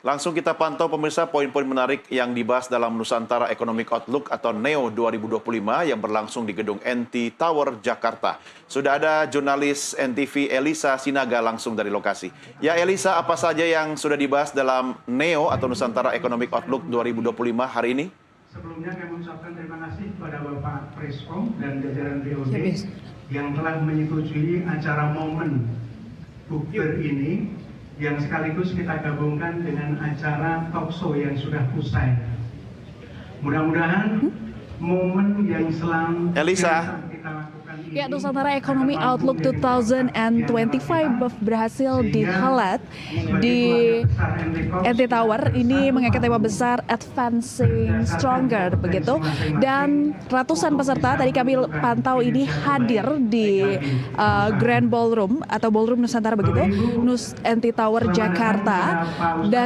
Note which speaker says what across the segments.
Speaker 1: Langsung kita pantau pemirsa poin-poin menarik yang dibahas dalam Nusantara Economic Outlook atau NEO 2025 yang berlangsung di gedung NT Tower, Jakarta. Sudah ada jurnalis NTV Elisa Sinaga langsung dari lokasi. Ya Elisa, apa saja yang sudah dibahas dalam NEO atau Nusantara Economic Outlook 2025 hari ini?
Speaker 2: Sebelumnya kami mengucapkan terima kasih kepada Bapak Preskom dan jajaran BOD yang telah menyetujui acara momen bukber ini yang sekaligus kita gabungkan dengan acara talkshow yang sudah usai. Mudah-mudahan momen yang selalu
Speaker 1: Elisa.
Speaker 2: kita lakukan ini,
Speaker 3: Ya, Nusantara Economic Outlook 2025 berhasil dihelat di NT Tower. Ini mengangkat tema besar Advancing Stronger begitu. Dan ratusan peserta tadi kami pantau ini hadir di Grand Ballroom atau Ballroom Nusantara begitu, NT Tower Jakarta. Dan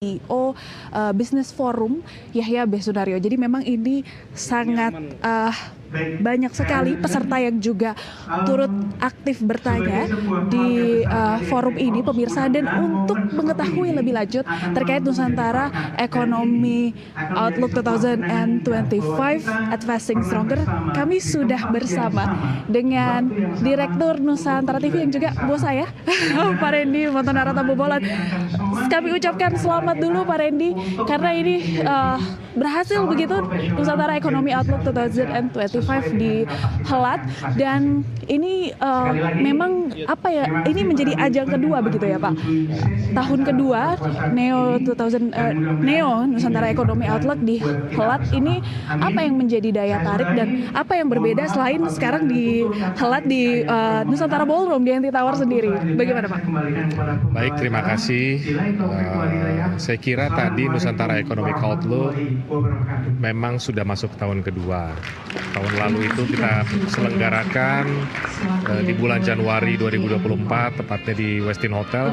Speaker 3: CEO Business Forum Yahya B. Sunario. Jadi memang ini sangat banyak sekali peserta yang juga turut aktif bertanya di forum ini pemirsa. Dan untuk mengetahui lebih lanjut terkait Nusantara Economy Outlook 2025 Advancing Stronger, kami sudah bersama dengan Direktur Nusantara TV yang juga bos saya, Pak Randy Montonarata Bobolan. Kami ucapkan selamat dulu Pak Randy karena ini berhasil begitu Nusantara Economy Outlook 2025 dihelat. Dan ini memang apa ya, ini menjadi ajang kedua begitu ya Pak, tahun kedua NEO Nusantara Economy Outlook dihelat. Ini apa yang menjadi daya tarik dan apa yang berbeda selain sekarang dihelat di Nusantara Ballroom di NT Tower sendiri? Bagaimana Pak?
Speaker 4: Baik, terima kasih. Saya kira tadi Nusantara Economic Outlook memang sudah masuk tahun kedua. Tahun lalu itu kita selenggarakan di bulan Januari 2024, tepatnya di Westin Hotel.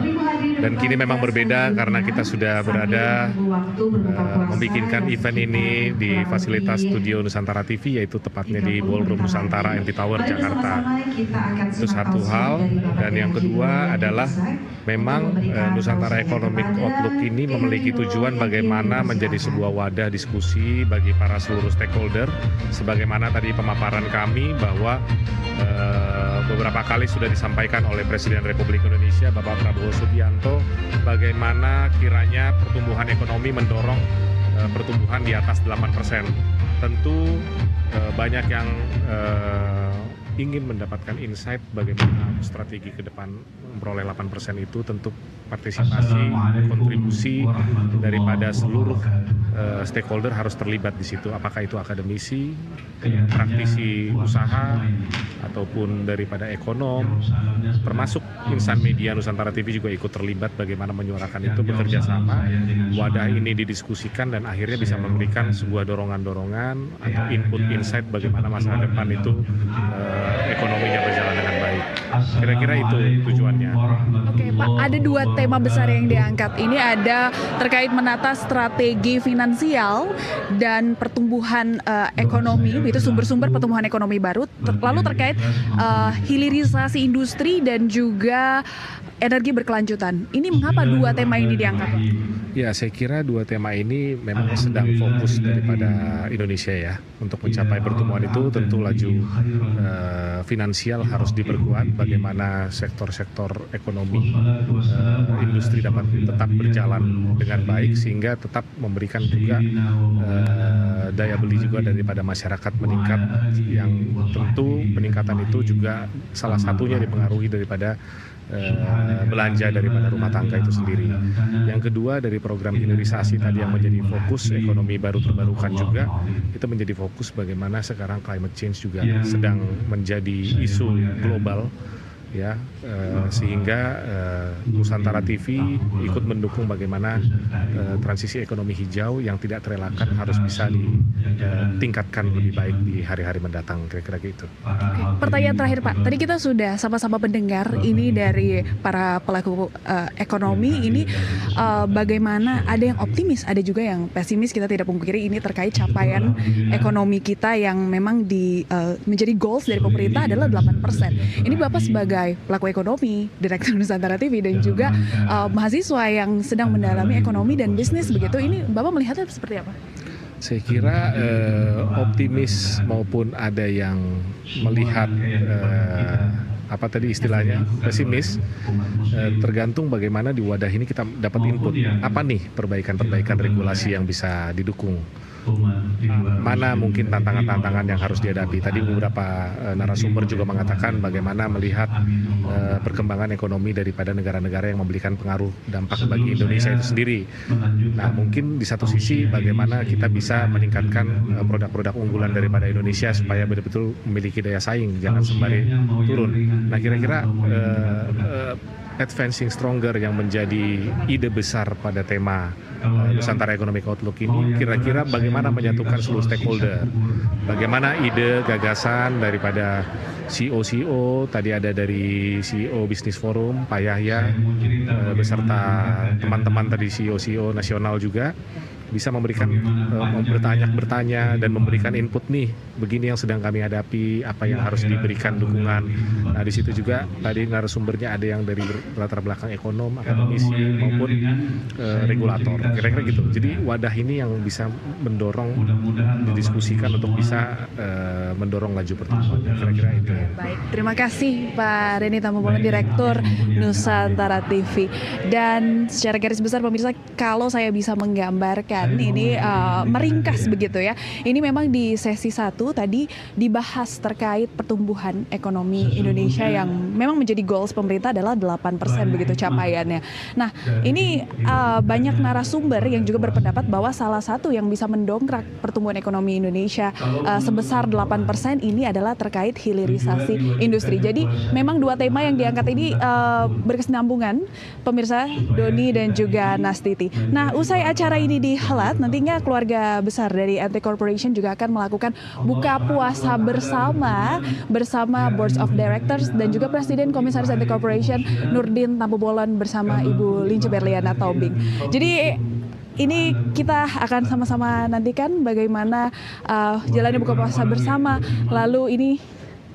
Speaker 4: Dan kini memang berbeda karena kita sudah berada membikinkan event ini di fasilitas studio Nusantara TV, yaitu tepatnya di Ballroom Nusantara NT Tower, Jakarta. Itu satu hal. Dan yang kedua adalah memang Nusantara Economic Outlook ini memiliki tujuan bagaimana menjadi sebuah wadah diskusi bagi para seluruh stakeholder. Sebagaimana tadi pemaparan kami bahwa beberapa kali sudah disampaikan oleh Presiden Republik Indonesia Bapak Prabowo Subianto bagaimana kiranya pertumbuhan ekonomi mendorong pertumbuhan di atas 8%. Tentu banyak yang ingin mendapatkan insight bagaimana strategi ke depan memperoleh 8% itu. Tentu partisipasi, kontribusi daripada seluruh stakeholder harus terlibat di situ. Apakah itu akademisi, praktisi usaha, ataupun daripada ekonom, termasuk insan media Nusantara TV juga ikut terlibat bagaimana menyuarakan itu, bekerja sama. Wadah ini didiskusikan dan akhirnya bisa memberikan sebuah dorongan-dorongan atau input insight bagaimana masa depan itu ekonominya berjalan dengan baik. Kira-kira itu tujuannya.
Speaker 3: Oke Pak, ada dua tema besar yang diangkat. Ini ada terkait menata strategi finansial dan pertumbuhan ekonomi, itu sumber-sumber pertumbuhan ekonomi baru. Lalu terkait hilirisasi industri dan juga energi berkelanjutan. Ini mengapa dua tema ini diangkat?
Speaker 4: Ya, saya kira dua tema ini memang sedang fokus daripada Indonesia ya. Untuk mencapai pertumbuhan itu tentu laju finansial harus diperkuat, bagaimana sektor-sektor ekonomi industri dapat tetap berjalan dengan baik sehingga tetap memberikan juga daya beli juga daripada masyarakat meningkat, yang tentu peningkatan itu juga salah satunya dipengaruhi daripada belanja daripada rumah tangga itu sendiri. Yang kedua dari program hilirisasi tadi yang menjadi fokus ekonomi baru terbarukan juga, itu menjadi fokus bagaimana sekarang climate change juga sedang menjadi isu global ya, sehingga Nusantara TV ikut mendukung bagaimana transisi ekonomi hijau yang tidak terelakkan harus bisa ditingkatkan lebih baik di hari-hari mendatang, kira-kira gitu.
Speaker 3: Oke, pertanyaan terakhir Pak, tadi kita sudah sama-sama mendengar ini dari para pelaku ekonomi ini, bagaimana ada yang optimis, ada juga yang pesimis. Kita tidak pungkiri ini terkait capaian ekonomi kita yang memang menjadi goals dari pemerintah adalah 8%. Ini Bapak sebagai sebagai pelaku ekonomi, Direktur Nusantara TV, dan juga mahasiswa yang sedang mendalami ekonomi dan bisnis begitu, ini Bapak melihatnya seperti apa?
Speaker 4: Saya kira optimis maupun ada yang melihat apa tadi istilahnya pesimis, tergantung bagaimana di wadah ini kita dapat input apa nih perbaikan-perbaikan regulasi yang bisa didukung. Mana mungkin tantangan-tantangan yang harus dihadapi. Tadi beberapa narasumber juga mengatakan bagaimana melihat perkembangan ekonomi daripada negara-negara yang memberikan pengaruh dampak bagi Indonesia itu sendiri. Nah, mungkin di satu sisi bagaimana kita bisa meningkatkan produk-produk unggulan daripada Indonesia supaya betul-betul memiliki daya saing, jangan sembari turun. Nah, kira-kira Advancing Stronger yang menjadi ide besar pada tema Nusantara Economic Outlook ini kira-kira bagaimana menyatukan seluruh stakeholder, bagaimana ide gagasan daripada CEO, tadi ada dari CEO Business Forum, Pak Yahya, beserta teman-teman tadi CEO nasional juga, bisa memberikan bertanya dan memberikan input nih, begini yang sedang kami hadapi, apa yang harus diberikan dukungan. Nah, di situ juga tadi narasumbernya ada yang dari latar belakang ekonom, akademisi maupun regulator. Kira-kira gitu. Jadi wadah ini yang bisa mendorong, didiskusikan untuk bisa mendorong laju pertumbuhan. Kira-kira itu.
Speaker 3: Baik, terima kasih Pak Reni Tambubolon, Direktur Nusantara TV. Dan secara garis besar pemirsa, kalau saya bisa menggambarkan ini meringkas begitu ya. Ini memang di sesi 1 tadi dibahas terkait pertumbuhan ekonomi Indonesia yang memang menjadi goals pemerintah adalah 8% begitu capaiannya. Nah, ini banyak narasumber yang juga berpendapat bahwa salah satu yang bisa mendongkrak pertumbuhan ekonomi Indonesia sebesar 8% ini adalah terkait hilirisasi industri. Jadi memang dua tema yang diangkat ini berkesinambungan, pemirsa Doni dan juga Nastiti. Nah, usai acara ini dihelat, nantinya keluarga besar dari NT Corporation juga akan melakukan buka puasa bersama Board of Directors dan juga Presiden Komisaris NT Corporation Nurdin Tambubolon bersama Ibu Lince Berliana Tombing. Jadi ini kita akan sama-sama nantikan bagaimana jalannya buka puasa bersama. Lalu ini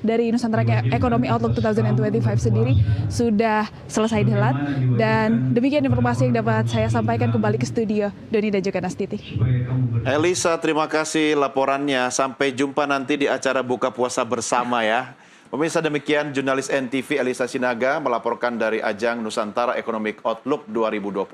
Speaker 3: dari Nusantara Economic Outlook 2025 sendiri sudah selesai dihelat, dan demikian informasi yang dapat saya sampaikan. Kembali ke studio Doni dan juga Nastiti.
Speaker 1: Elisa, terima kasih laporannya. Sampai jumpa nanti di acara buka puasa bersama ya. Pemirsa, demikian jurnalis NTV Elisa Sinaga melaporkan dari ajang Nusantara Economic Outlook 2025.